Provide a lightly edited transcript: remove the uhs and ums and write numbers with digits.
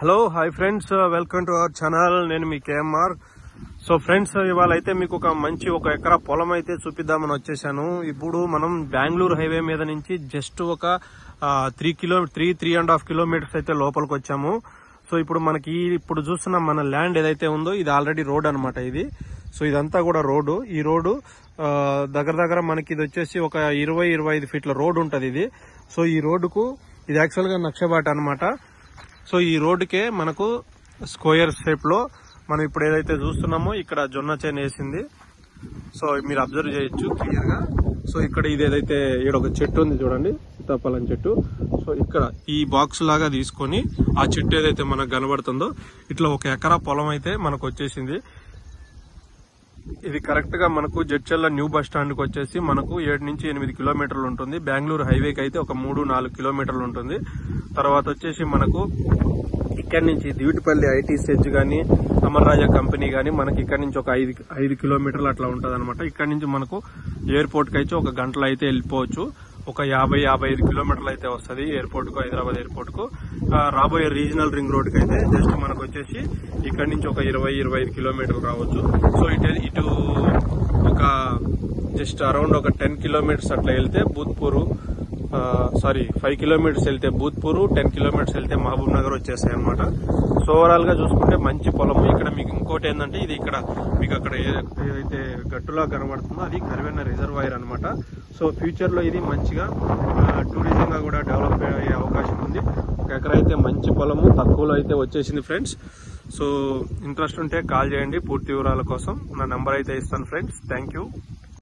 Hello hi friends, welcome to our channel. నేను మీ KMR. So friends, ఇవాళ అయితే మీకు ఒక ఎకరా పొలం అయితే చూపిద్దామని వచ్చేసాను. ఇప్పుడు మనం బెంగళూరు హైవే మీద నుంచి జస్ట్ ఒక 3.5 కిలోమీటర్స్ అయితే లోపలికి వచ్చాము. సో ఇప్పుడు మనకి ఇప్పుడు చూస్తున్న మన ల్యాండ్ ఏదైతే ఉందో ఇది ఆల్రెడీ రోడ్ అనమాట. ఇది సో ఇదంతా కూడా రోడ్డు. ఈ రోడ్డు దగ్గర మనకి ఇది వచ్చేసి ఒక 20-25 ఫీట్ల రోడ్ ఉంటది ఇది. సో ఈ రోడ్డుకు ఇది యాక్చువల్ గా నక్షబాట అనమాట. సో ఈ రోడ్డుకే మనకు స్క్వేర్ షేప్ లో మనం ఇప్పుడు ఏదైతే చూస్తున్నామో ఇక్కడ జొన్న చేను వేసింది. సో మీరు అబ్జర్వ్ చేయొచ్చు క్లియర్ గా. సో ఇక్కడ ఇది ఏదైతే ఇక్కడ ఒక చెట్టు ఉంది చూడండి, సీతాఫలం చెట్టు. సో ఇక్కడ ఈ బాక్స్ లాగా తీసుకొని ఆ చెట్టు ఏదైతే మనకు కనబడుతుందో ఇట్లా 1 ఎకరా పొలం అయితే మనకు వచ్చేసింది. ఇది కరెక్ట్ గా మనకు జడ్చర్ల న్యూ బస్ స్టాండ్ కి వచ్చేసి మనకు 7 నుంచి 8 కిలోమీటర్లు ఉంటుంది. బెంగళూరు హైవేకి అయితే ఒక 3-4 కిలోమీటర్లు ఉంటుంది. తర్వాత వచ్చేసి మనకు ఇక్కడి నుంచి దివిటిపల్లి ఐటీసెజ్ గానీ అమర్ రాజా కంపెనీ గానీ మనకి ఇక్కడ నుంచి ఒక 5 కిలోమీటర్లు అట్లా ఉంటది అనమాట. ఇక్కడ నుంచి మనకు ఎయిర్పోర్ట్ కి అయితే 1 గంటలో అయితే వెళ్ళిపోవచ్చు. ఒక 50-55 కిలోమీటర్లు అయితే వస్తుంది ఎయిర్పోర్ట్ కు, హైదరాబాద్ ఎయిర్పోర్ట్ కు. రాబోయే రీజనల్ రింగ్ రోడ్ కి అయితే జస్ట్ మనకు వచ్చేసి ఇక్కడ నుంచి ఒక 20-25 కిలోమీటర్లు రావచ్చు. సో ఇటు ఒక జస్ట్ అరౌండ్ ఒక 10 కిలోమీటర్స్ అట్లా వెళ్తే భూత్పూర్, 5 కిలోమీటర్స్ వెళ్తే భూత్పూర్, 10 కిలోమీటర్స్ వెళ్తే మహబూబ్ నగర్ వచ్చేస్తాయి అనమాట. సో ఓవరాల్ గా చూసుకుంటే మంచి పొలము. ఇక్కడ మీకు ఇంకోటి ఏంటంటే ఇది ఇక్కడ మీకు అక్కడ ఏదైతే గట్టులా కనబడుతుందో అది కరివెన్న రిజర్వాయర్ అనమాట. సో ఫ్యూచర్ లో ఇది మంచిగా టూరిజం గా కూడా డెవలప్ అయ్యే అవకాశం ఉంది. 1 ఎకరా అయితే మంచి పొలము తక్కువలో అయితే వచ్చేసింది ఫ్రెండ్స్. సో ఇంట్రెస్ట్ ఉంటే కాల్ చేయండి పూర్తి వివరాల కోసం. నా నంబర్ అయితే ఇస్తాను ఫ్రెండ్స్. Thank you.